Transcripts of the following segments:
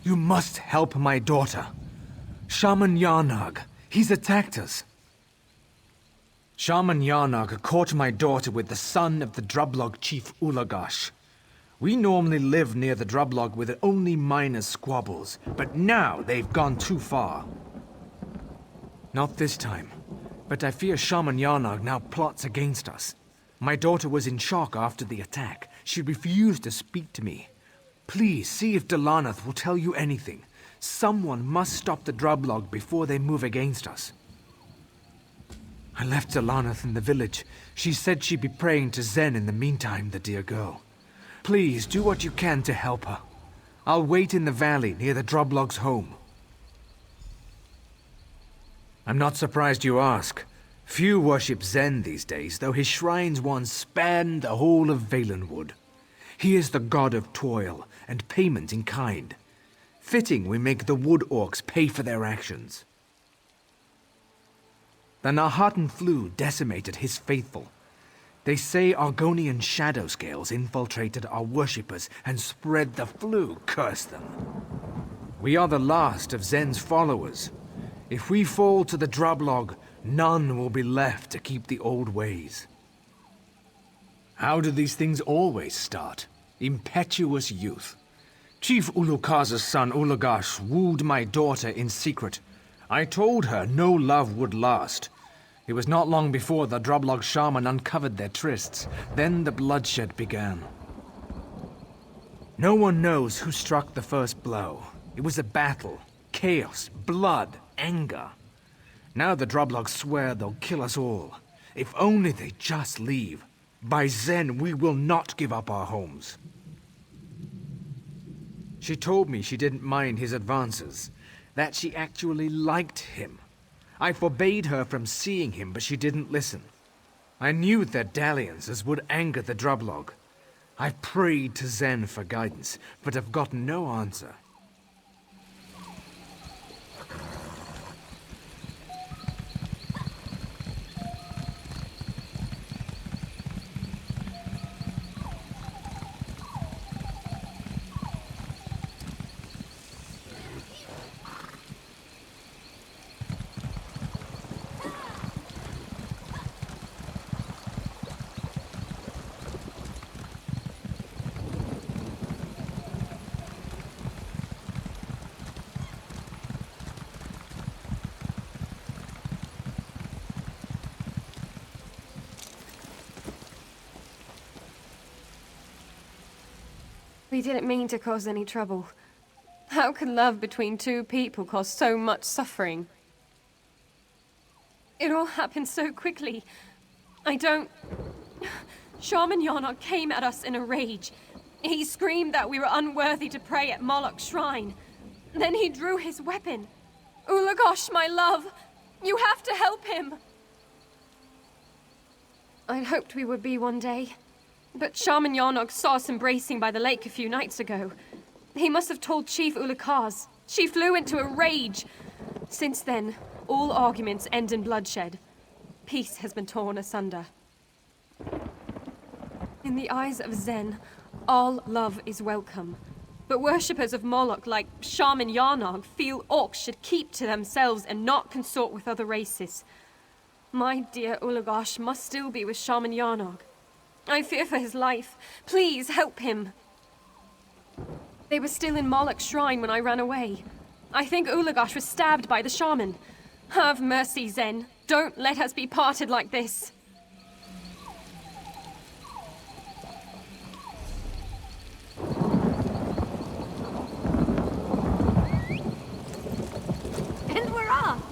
You must help my daughter. Shaman Yarnag, he's attacked us. Shaman Yarnag caught my daughter with the son of the drublog chief Ulagash. We normally live near the drublog with only minor squabbles, but now they've gone too far. Not this time, but I fear Shaman Yarnag now plots against us. My daughter was in shock after the attack. She refused to speak to me. Please see if Delanath will tell you anything. Someone must stop the drublog before they move against us. I left Delanath in the village. She said she'd be praying to Zen in the meantime, the dear girl. Please do what you can to help her. I'll wait in the valley near the drublog's home. I'm not surprised you ask. Few worship Zen these days, though his shrines once spanned the whole of Valenwood. He is the god of toil and payment in kind. Fitting we make the wood orcs pay for their actions. The Nahartan flu decimated his faithful. They say Argonian shadow scales infiltrated our worshippers and spread the flu, curse them. We are the last of Zen's followers. If we fall to the drublog, none will be left to keep the old ways. How do these things always start? Impetuous youth. Chief Ulukaz's son Ulagash wooed my daughter in secret. I told her no love would last. It was not long before the drublog shaman uncovered their trysts. Then the bloodshed began. No one knows who struck the first blow. It was a battle. Chaos, blood, anger. Now the drublogs swear they'll kill us all. If only they just leave. By Zen, we will not give up our homes. She told me she didn't mind his advances, that she actually liked him. I forbade her from seeing him, but she didn't listen. I knew their dalliances would anger the drublog. I've prayed to Zen for guidance, but have gotten no answer. We didn't mean to cause any trouble. How could love between two people cause so much suffering? It all happened so quickly. Shaman Yarnag came at us in a rage. He screamed that we were unworthy to pray at Mauloch's shrine. Then he drew his weapon. Ulagosh, my love! You have to help him! I'd hoped we would be one day. But Shaman Yarnag saw us embracing by the lake a few nights ago. He must have told Chief Ulukaz. She flew into a rage. Since then, all arguments end in bloodshed. Peace has been torn asunder. In the eyes of Zen, all love is welcome. But worshippers of Mauloch like Shaman Yarnag feel orcs should keep to themselves and not consort with other races. My dear Ulagash must still be with Shaman Yarnag. I fear for his life. Please help him. They were still in Mauloch's shrine when I ran away. I think Ulagash was stabbed by the shaman. Have mercy, Zen. Don't let us be parted like this. And we're off!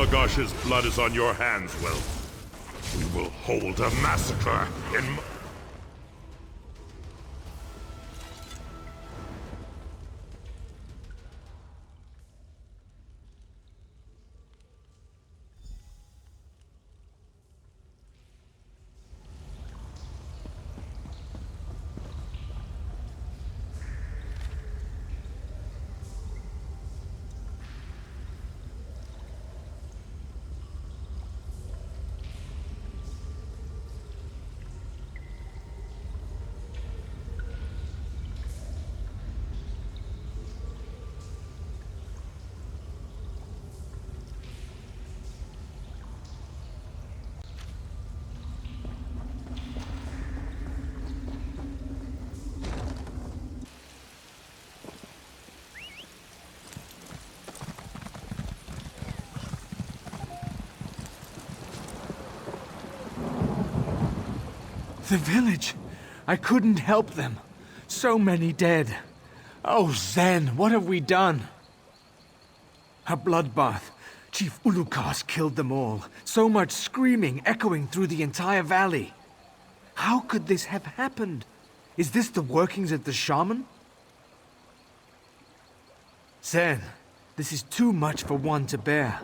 Ulagash's blood is on your hands, Will. We will hold a massacre in... The village! I couldn't help them. So many dead. Oh, Zen, what have we done? A bloodbath. Chief Ulukas killed them all. So much screaming echoing through the entire valley. How could this have happened? Is this the workings of the shaman? Zen, this is too much for one to bear.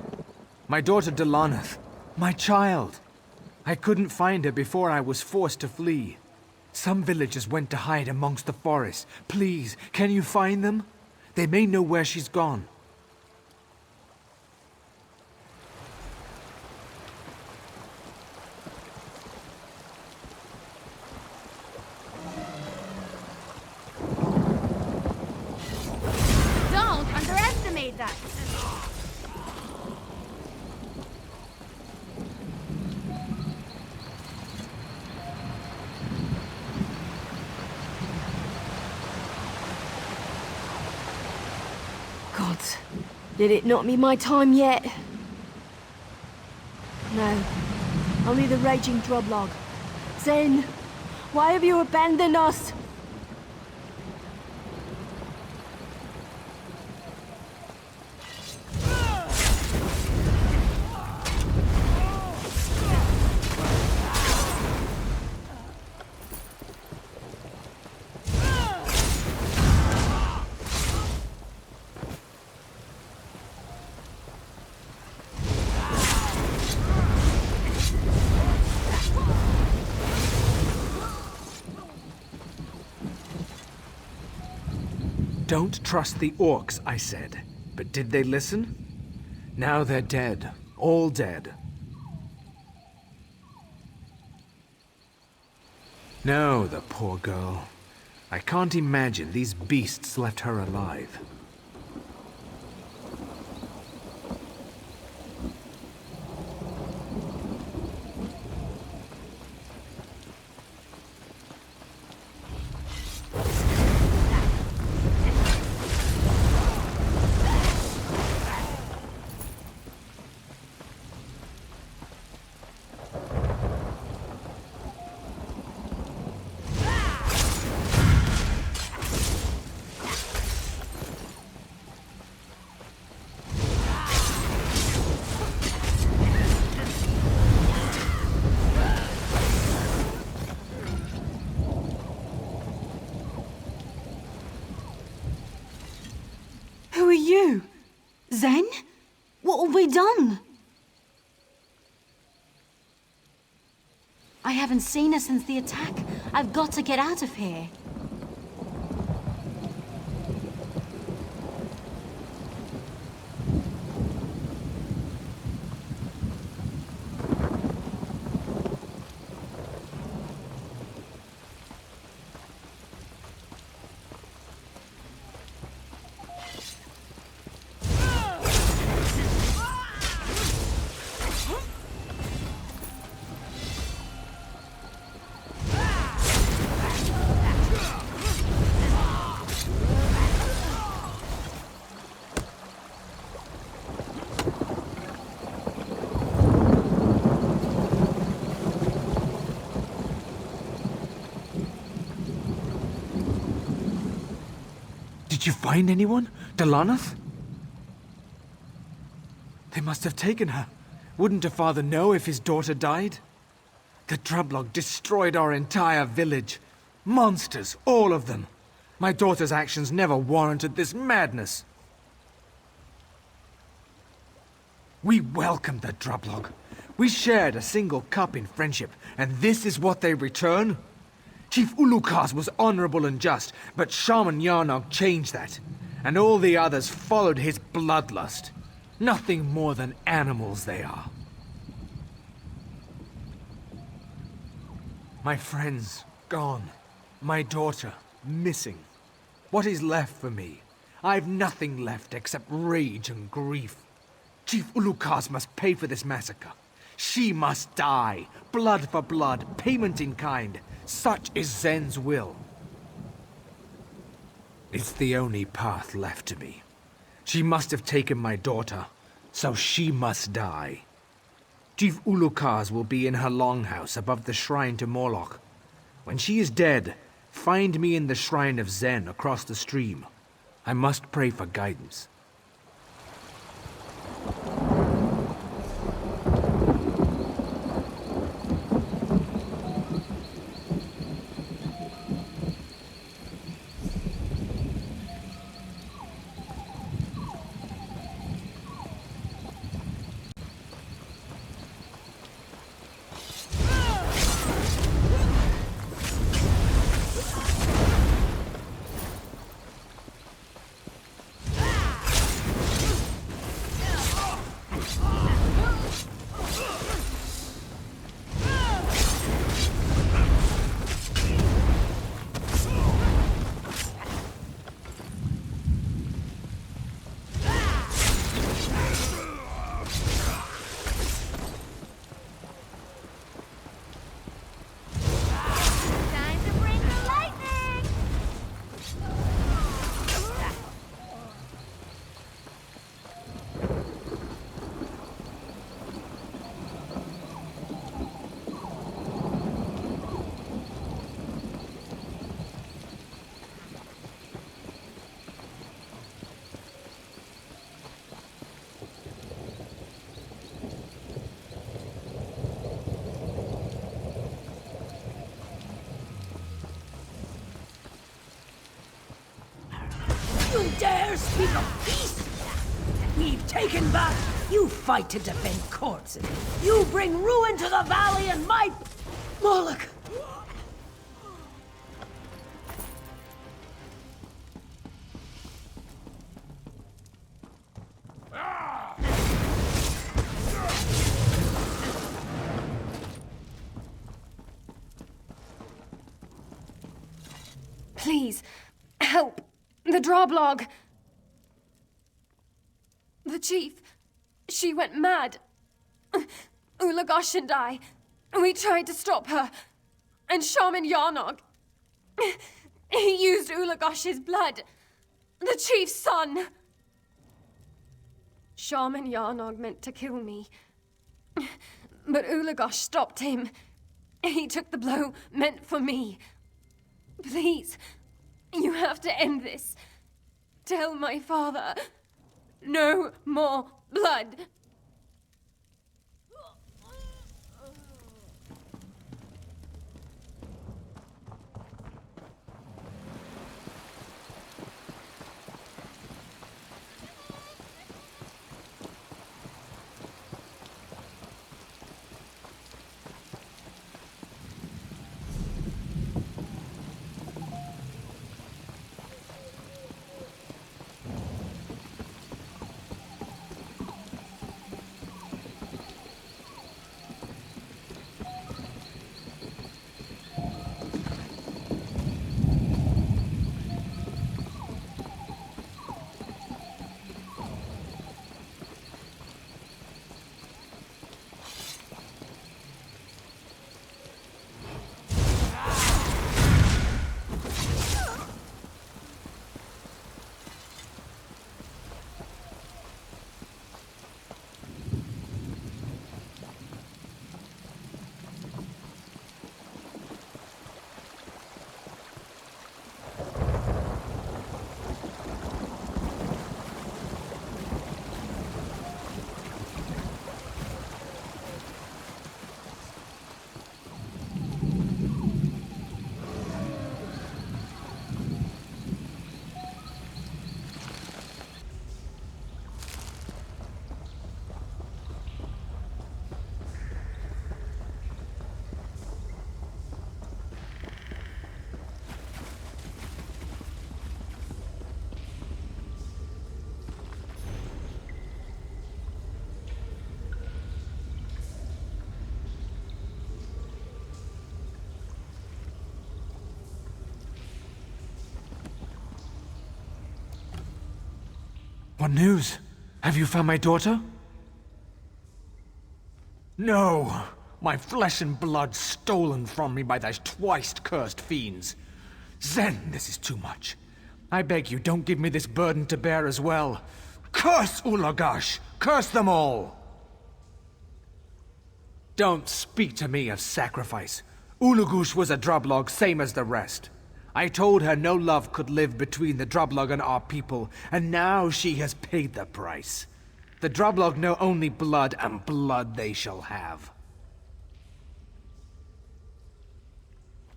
My daughter Delanath, my child. I couldn't find her before I was forced to flee. Some villagers went to hide amongst the forest. Please, can you find them? They may know where she's gone. Don't underestimate that. Gods, did it not be my time yet? No, only the raging drublog. Zen, why have you abandoned us? Don't trust the orcs, I said. But did they listen? Now they're dead. All dead. No, the poor girl. I can't imagine these beasts left her alive. Who are you? Zen? What have we done? I haven't seen her since the attack. I've got to get out of here. Did you find anyone? Delanath? They must have taken her. Wouldn't a father know if his daughter died? The drublog destroyed our entire village. Monsters, all of them. My daughter's actions never warranted this madness. We welcomed the drublog. We shared a single cup in friendship, and this is what they return? Chief Ulukas was honorable and just, but Shaman Yarnog changed that, and all the others followed his bloodlust. Nothing more than animals they are. My friends, gone. My daughter, missing. What is left for me? I've nothing left except rage and grief. Chief Ulukas must pay for this massacre. She must die. Blood for blood, payment in kind. Such is Zen's will. It's the only path left to me. She must have taken my daughter, so she must die. Chief Ulukas will be in her longhouse above the shrine to Mauloch. When she is dead, find me in the shrine of Zen across the stream. I must pray for guidance. Time to bring the lightning! You dare speak of peace? We've taken back. You fight to defend corpses. You bring ruin to the valley and my... Mauloch! Please, help. The drublog. The chief, she went mad. Ulagosh and I, we tried to stop her. And Shaman Yarnog, he used Ulagosh's blood. The chief's son. Shaman Yarnog meant to kill me. But Ulagosh stopped him. He took the blow meant for me. Please, you have to end this. Tell my father, no more blood. What news? Have you found my daughter? No! My flesh and blood stolen from me by those twice-cursed fiends. Zen, this is too much. I beg you, don't give me this burden to bear as well. Curse Ulagash! Curse them all! Don't speak to me of sacrifice. Ulugush was a drublog, same as the rest. I told her no love could live between the drublog and our people, and now she has paid the price. The drublog know only blood, and blood they shall have.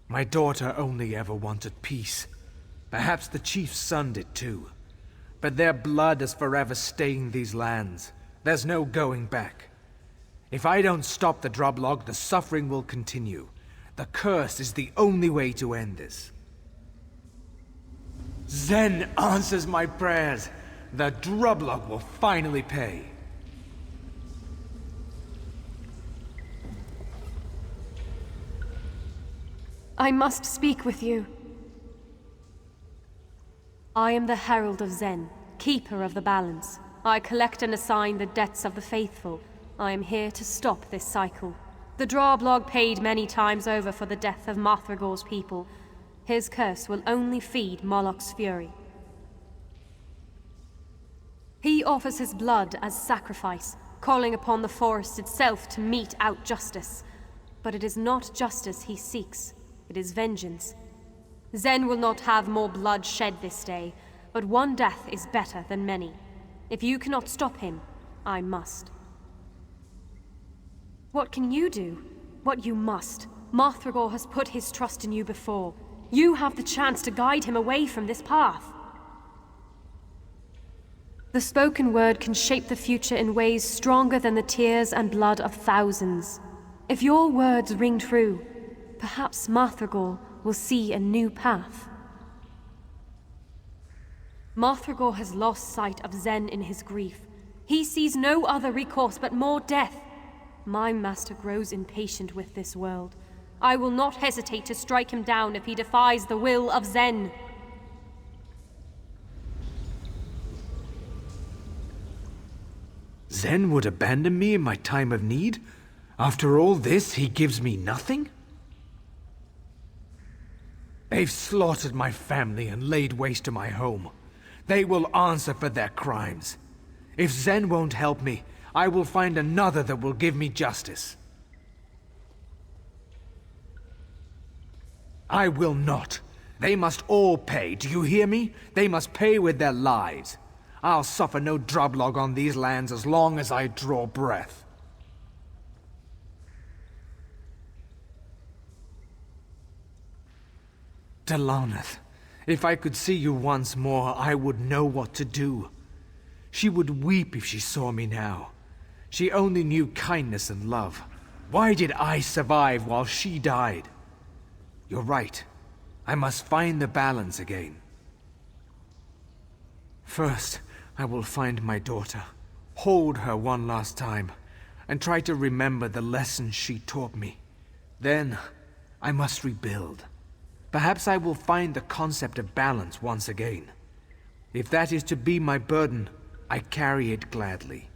My daughter only ever wanted peace. Perhaps the chief's son did too. But their blood is forever stained these lands. There's no going back. If I don't stop the drublog, the suffering will continue. The curse is the only way to end this. Zen answers my prayers. The drublog will finally pay. I must speak with you. I am the Herald of Zen, Keeper of the Balance. I collect and assign the debts of the faithful. I am here to stop this cycle. The drublog paid many times over for the death of Mathragor's people. His curse will only feed Mauloch's fury. He offers his blood as sacrifice, calling upon the forest itself to mete out justice. But it is not justice he seeks. It is vengeance. Zen will not have more blood shed this day, but one death is better than many. If you cannot stop him, I must. What can you do? What you must. Mathragor has put his trust in you before. You have the chance to guide him away from this path. The spoken word can shape the future in ways stronger than the tears and blood of thousands. If your words ring true, perhaps Mathragor will see a new path. Mathragor has lost sight of Zen in his grief. He sees no other recourse but more death. My master grows impatient with this world. I will not hesitate to strike him down if he defies the will of Zen. Zen would abandon me in my time of need? After all this, he gives me nothing? They've slaughtered my family and laid waste to my home. They will answer for their crimes. If Zen won't help me, I will find another that will give me justice. I will not. They must all pay, do you hear me? They must pay with their lives. I'll suffer no drublog on these lands as long as I draw breath. Delaneth, if I could see you once more, I would know what to do. She would weep if she saw me now. She only knew kindness and love. Why did I survive while she died? You're right. I must find the balance again. First, I will find my daughter, hold her one last time, and try to remember the lessons she taught me. Then, I must rebuild. Perhaps I will find the concept of balance once again. If that is to be my burden, I carry it gladly.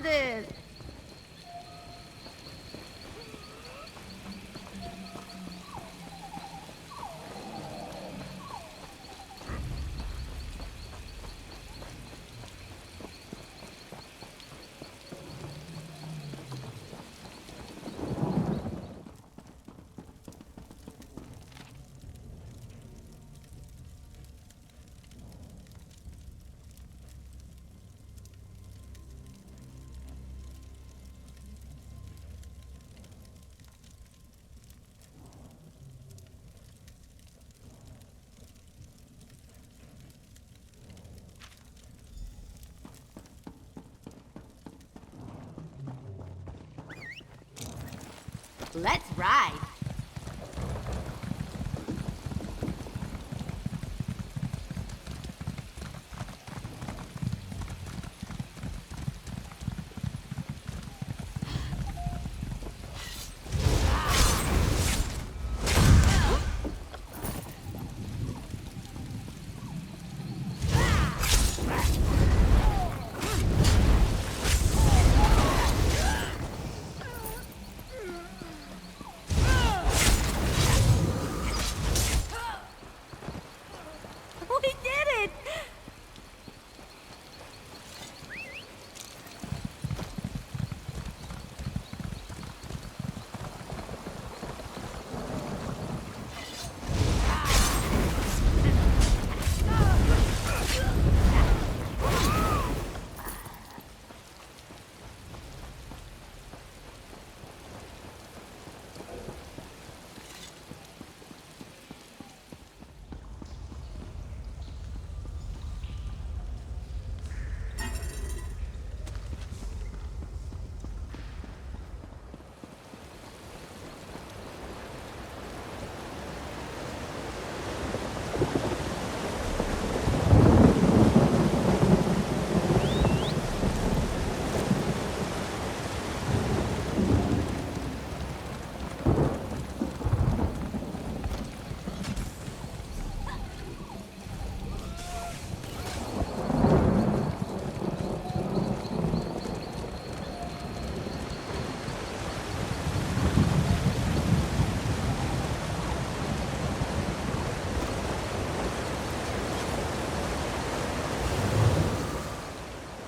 this! Let's ride!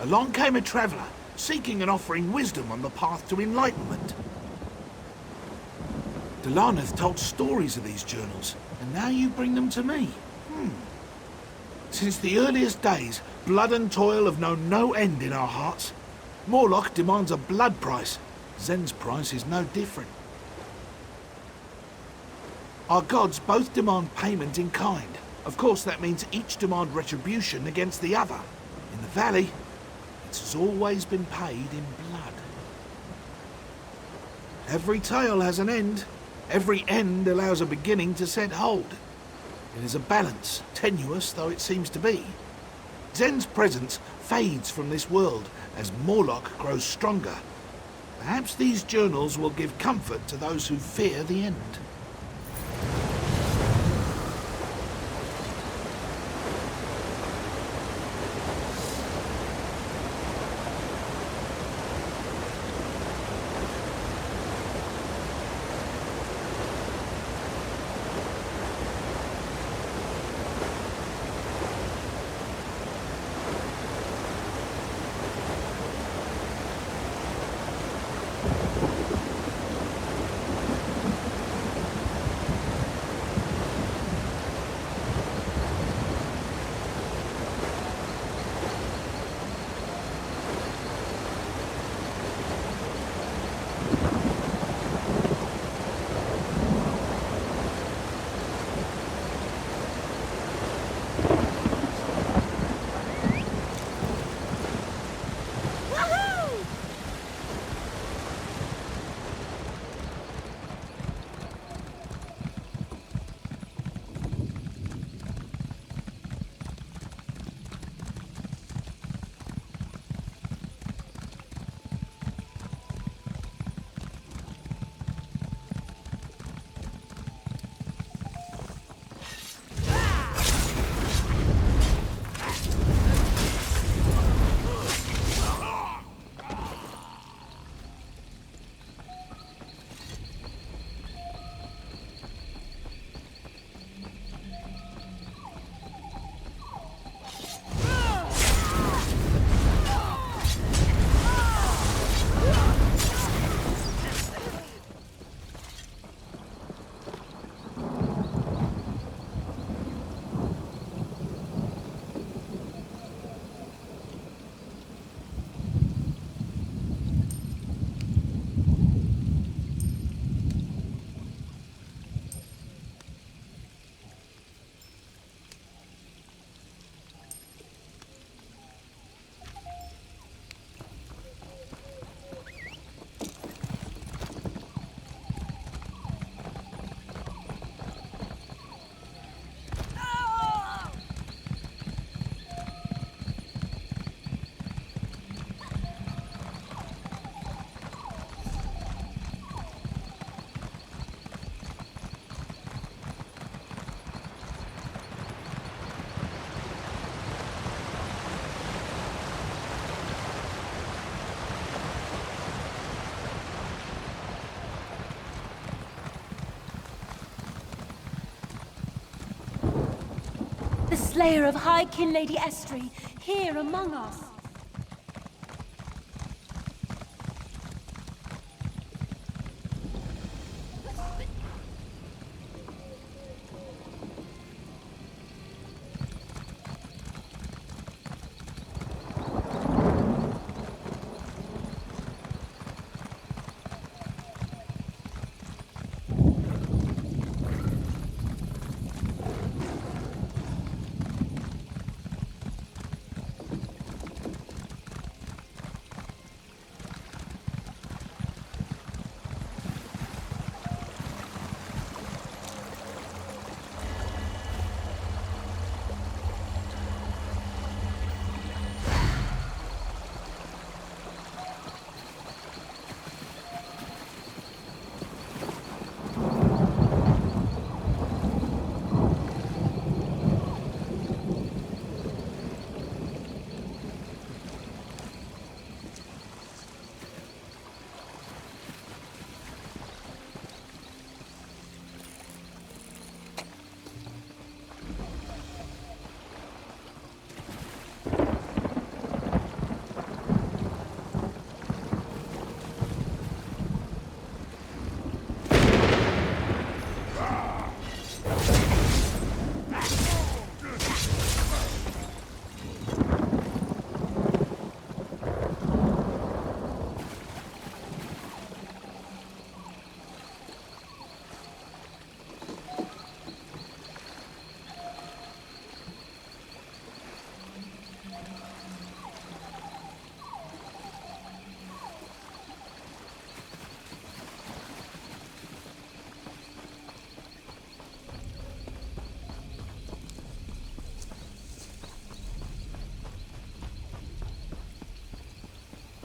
Along came a traveller, seeking and offering wisdom on the path to enlightenment. Delanath told stories of these journals, and now you bring them to me. Since the earliest days, blood and toil have known no end in our hearts. Mauloch demands a blood price. Zen's price is no different. Our gods both demand payment in kind. Of course, that means each demand retribution against the other. In the valley, it's always been paid in blood. Every tale has an end. Every end allows a beginning to set hold. It is a balance, tenuous though it seems to be. Zen's presence fades from this world as Mauloch grows stronger. Perhaps these journals will give comfort to those who fear the end. slayer of High Kin Lady Estri, here among us.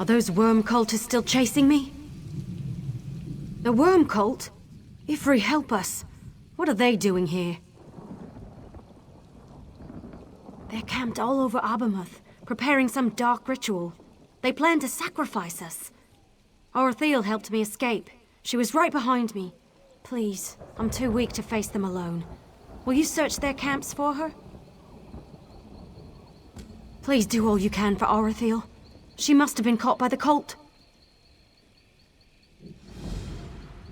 Are those worm cultists still chasing me? The worm cult? Ifri, help us. What are they doing here? They're camped all over Abamath, preparing some dark ritual. They plan to sacrifice us. Arithiel helped me escape. She was right behind me. Please, I'm too weak to face them alone. Will you search their camps for her? Please do all you can for Arithiel. She must have been caught by the cult.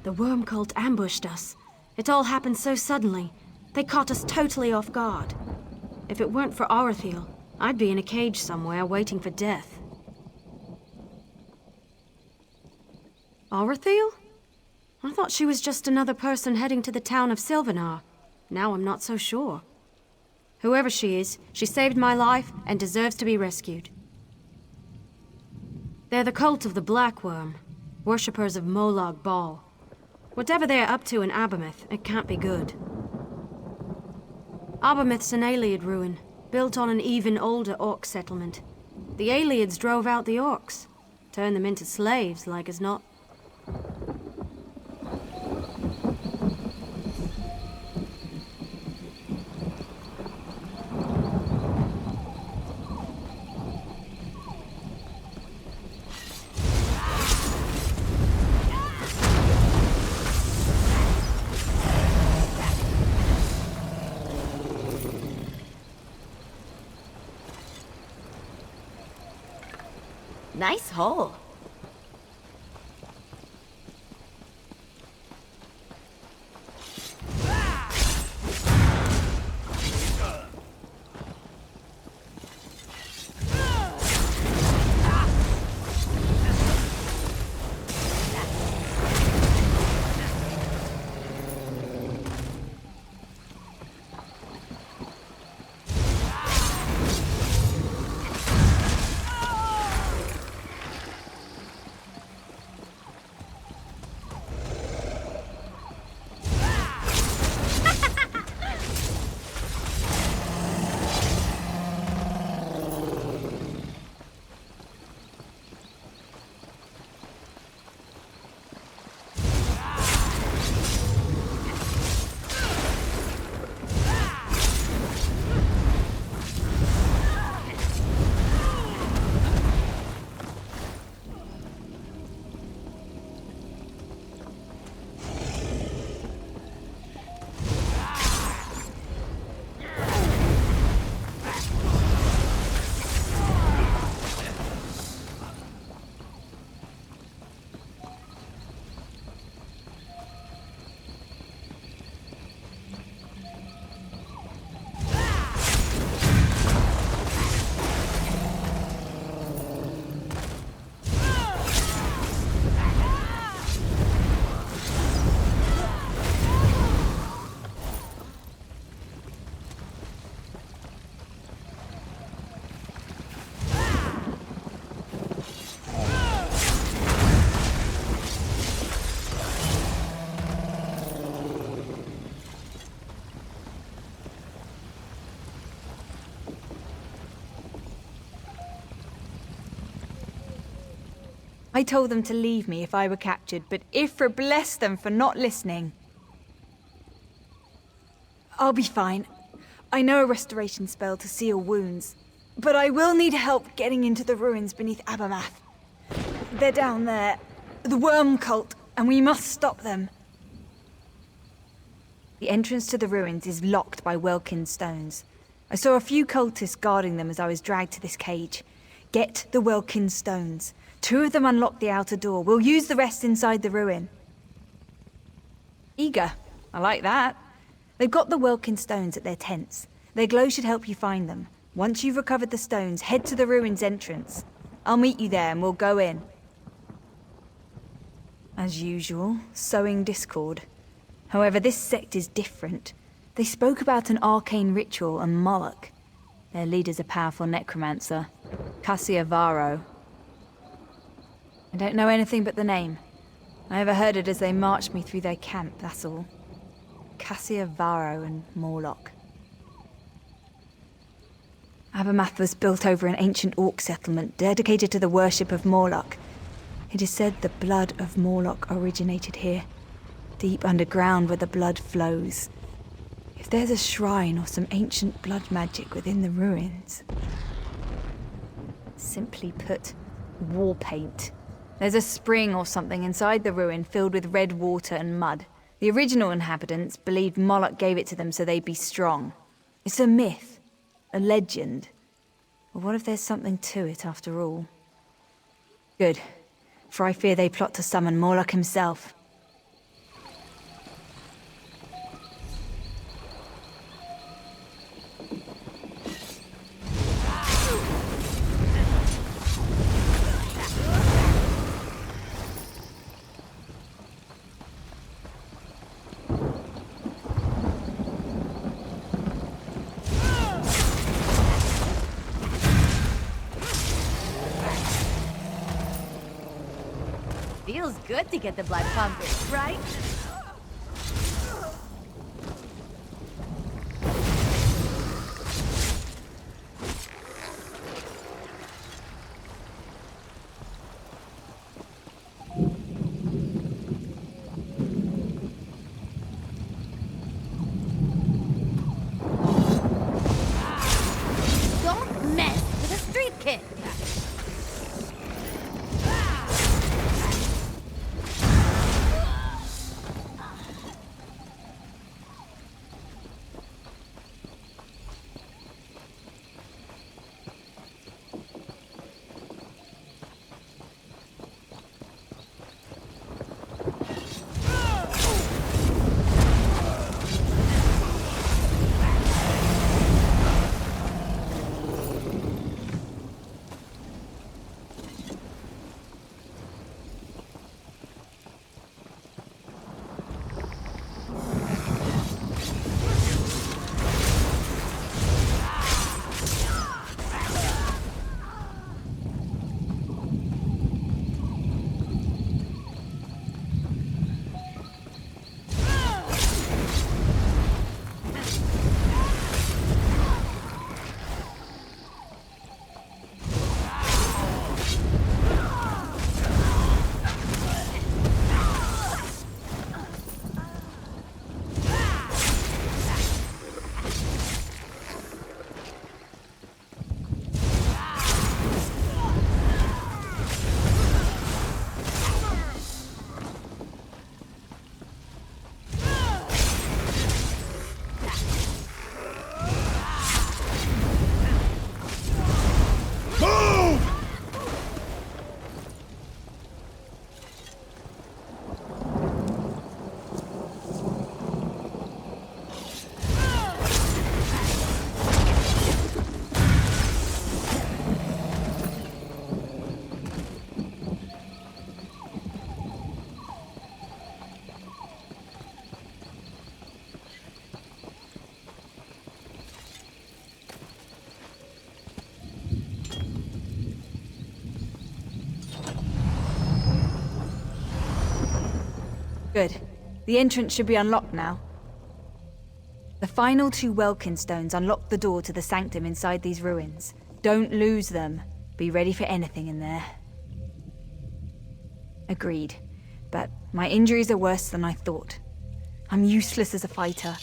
The worm cult ambushed us. It all happened so suddenly. They caught us totally off guard. If it weren't for Arithiel, I'd be in a cage somewhere waiting for death. Arithiel? I thought she was just another person heading to the town of Sylvanar. Now I'm not so sure. Whoever she is, she saved my life and deserves to be rescued. They're the cult of the Black Worm, worshippers of Mauloch Ball. Whatever they're up to in Abamath, it can't be good. Abamath's an Ayleid ruin, built on an even older orc settlement. The Ayleids drove out the orcs, turned them into slaves like as not. Nice hole. I told them to leave me if I were captured, but Ifra blessed them for not listening. I'll be fine. I know a restoration spell to seal wounds, but I will need help getting into the ruins beneath Abamath. They're down there, the worm cult, and we must stop them. The entrance to the ruins is locked by Welkin stones. I saw a few cultists guarding them as I was dragged to this cage. Get the Welkin stones. 2 of them unlock the outer door. We'll use the rest inside the ruin. Eager. I like that. They've got the Welkin stones at their tents. Their glow should help you find them. Once you've recovered the stones, head to the ruins entrance. I'll meet you there and we'll go in. As usual, sowing discord. However, this sect is different. They spoke about an arcane ritual on Mauloch. Their leader's a powerful necromancer, Varro. I don't know anything but the name. I overheard it as they marched me through their camp, that's all. Varro and Mauloch. Abamath was built over an ancient orc settlement dedicated to the worship of Mauloch. It is said the blood of Mauloch originated here, deep underground where the blood flows. If there's a shrine or some ancient blood magic within the ruins... Simply put, war paint. There's a spring or something inside the ruin filled with red water and mud. The original inhabitants believed Mauloch gave it to them so they'd be strong. It's a myth, a legend. But what if there's something to it after all? Good, for I fear they plot to summon Mauloch himself. Feels good to get the blood pumping, right? Don't mess with a street kid! Good. The entrance should be unlocked now. The final 2 Welkin stones unlock the door to the sanctum inside these ruins. Don't lose them. Be ready for anything in there. Agreed. But my injuries are worse than I thought. I'm useless as a fighter,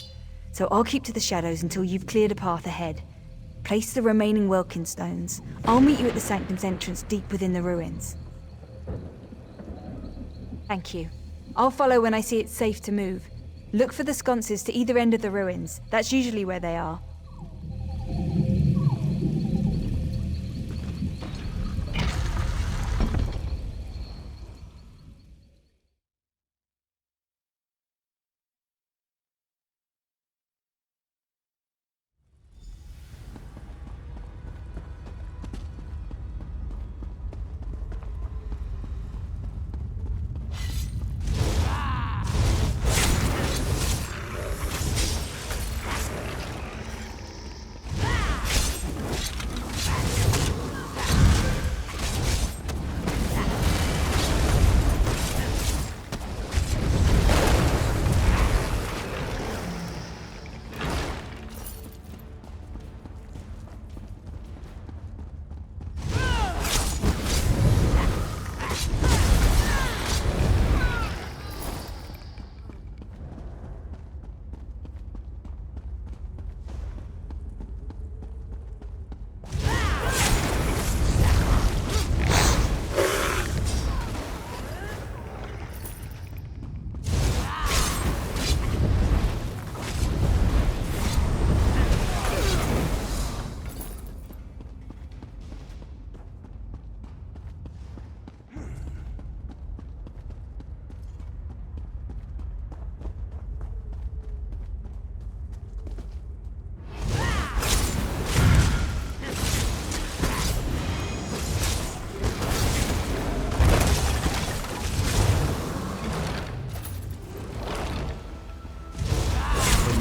so I'll keep to the shadows until you've cleared a path ahead. Place the remaining Welkin stones. I'll meet you at the Sanctum's entrance deep within the ruins. Thank you. I'll follow when I see it's safe to move. Look for the sconces to either end of the ruins. That's usually where they are.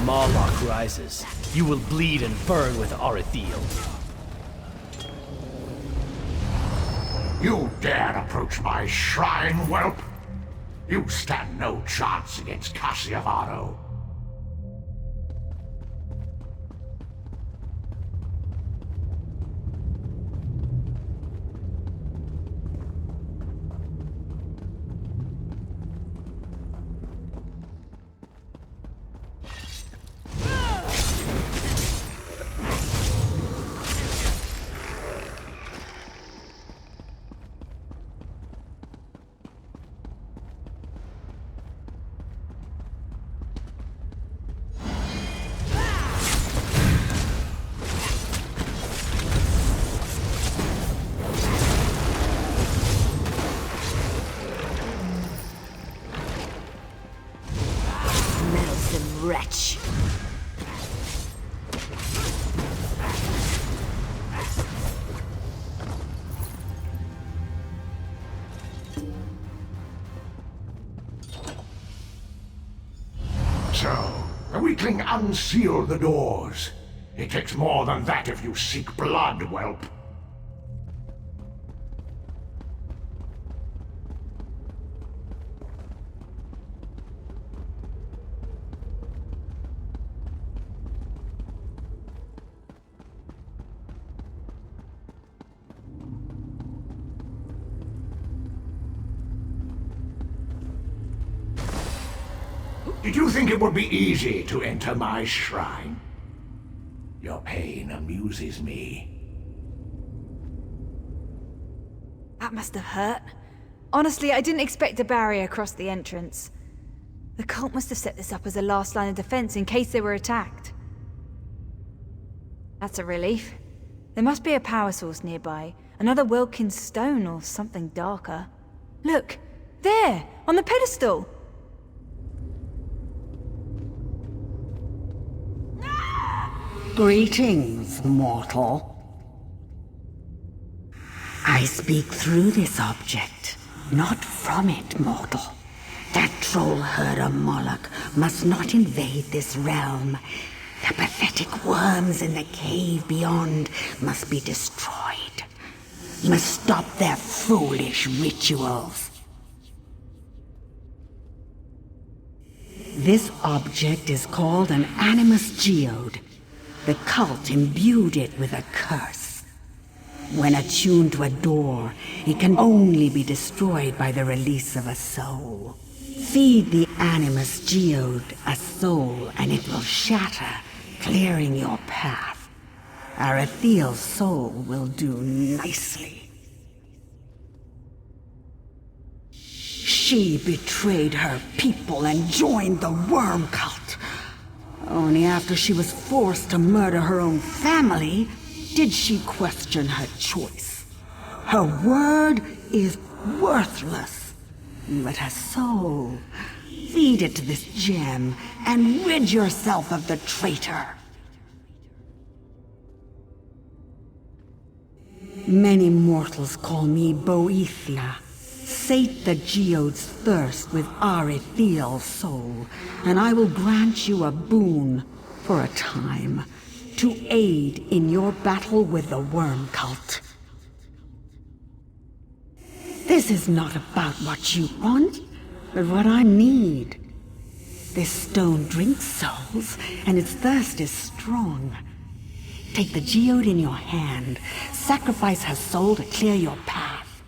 Mauloch rises, you will bleed and burn with Arithiel. You dare approach my shrine, whelp? You stand no chance against Khajiit. Wretch. So, the weakling unsealed the doors. It takes more than that if you seek blood, whelp. Did you think it would be easy to enter my shrine? Your pain amuses me. That must have hurt. Honestly, I didn't expect a barrier across the entrance. The cult must have set this up as a last line of defense in case they were attacked. That's a relief. There must be a power source nearby. Another Welkin stone or something darker. Look! There! On the pedestal! Greetings, mortal. I speak through this object, not from it, mortal. That troll herder Mauloch must not invade this realm. The pathetic worms in the cave beyond must be destroyed. You must stop their foolish rituals. This object is called an animus geode. The cult imbued it with a curse. When attuned to a door, it can only be destroyed by the release of a soul. Feed the animus geode a soul and it will shatter, clearing your path. Arithiel's soul will do nicely. She betrayed her people and joined the worm cult. Only after she was forced to murder her own family did she question her choice. Her word is worthless, but her soul. Feed it to this gem and rid yourself of the traitor. Many mortals call me Boethia. Sate the geode's thirst with Arithiel's soul, and I will grant you a boon for a time to aid in your battle with the worm cult. This is not about what you want, but what I need. This stone drinks souls, and its thirst is strong. Take the geode in your hand, sacrifice her soul to clear your path.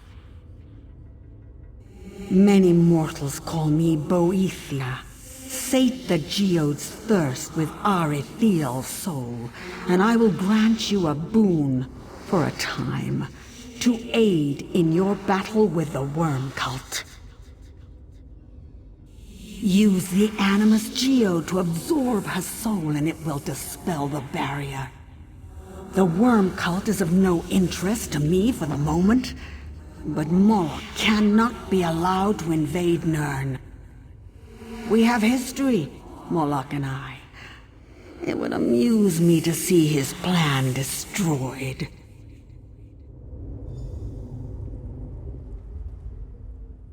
Many mortals call me Boethia. Sate the geode's thirst with Arithiel's soul, and I will grant you a boon for a time to aid in your battle with the worm cult. Use the animus geode to absorb her soul and it will dispel the barrier. The worm cult is of no interest to me for the moment, but Mauloch cannot be allowed to invade Nirn. We have history, Mauloch and I. It would amuse me to see his plan destroyed.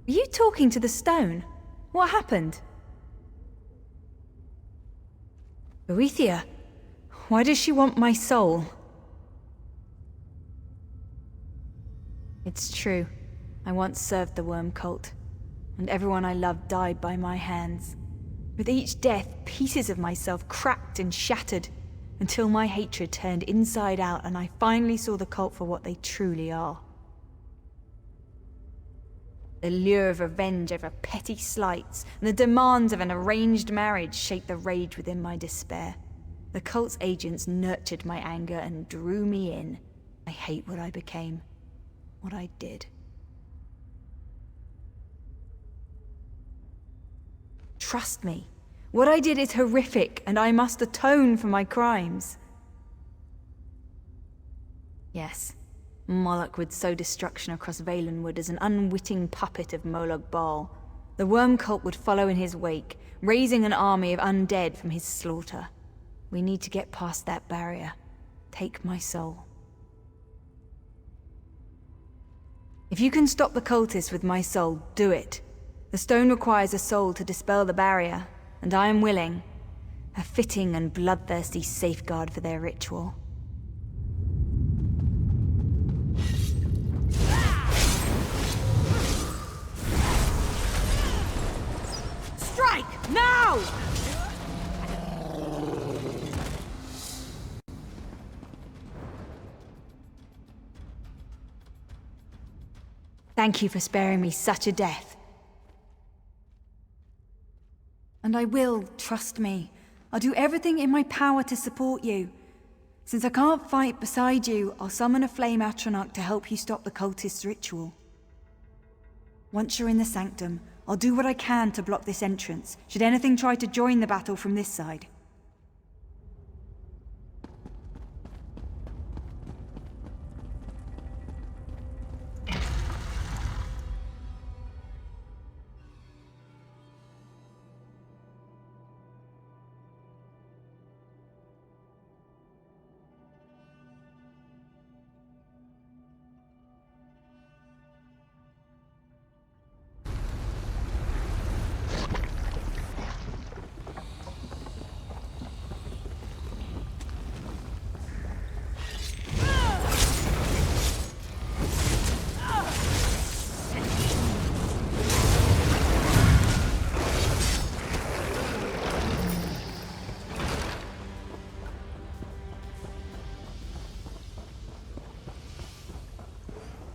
Are you talking to the stone? What happened? Arithiel, why does she want my soul? It's true. I once served the worm cult, and everyone I loved died by my hands. With each death, pieces of myself cracked and shattered, until my hatred turned inside out and I finally saw the cult for what they truly are. The lure of revenge over petty slights and the demands of an arranged marriage shaped the rage within my despair. The cult's agents nurtured my anger and drew me in. I hate what I became, what I did. Trust me, what I did is horrific and I must atone for my crimes. Yes. Mauloch would sow destruction across Valenwood as an unwitting puppet of Moloch Baal. The worm cult would follow in his wake, raising an army of undead from his slaughter. We need to get past that barrier. Take my soul. If you can stop the cultists with my soul, do it. The stone requires a soul to dispel the barrier, and I am willing. A fitting and bloodthirsty safeguard for their ritual. Strike! Now! Thank you for sparing me such a death. And I will, trust me. I'll do everything in my power to support you. Since I can't fight beside you, I'll summon a flame atronach to help you stop the cultist's ritual. Once you're in the sanctum, I'll do what I can to block this entrance, should anything try to join the battle from this side.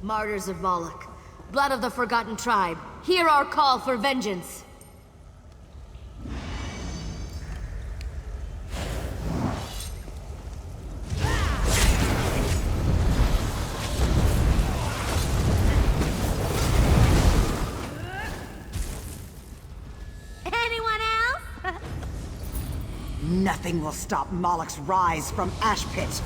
Martyrs of Mauloch, blood of the forgotten tribe, hear our call for vengeance. Anyone else? Nothing will stop Moloch's rise from Ash Pit.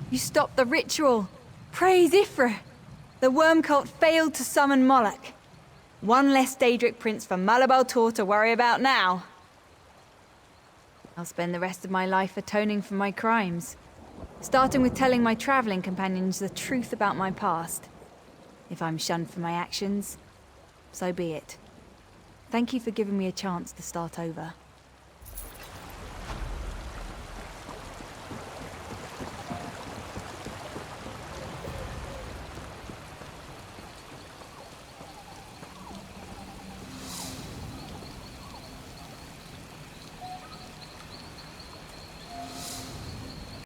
You stopped the ritual! Praise Ifra! The worm cult failed to summon Moloch. One less Daedric prince for Malabal Tor to worry about now. I'll spend the rest of my life atoning for my crimes. Starting with telling my traveling companions the truth about my past. If I'm shunned for my actions, so be it. Thank you for giving me a chance to start over.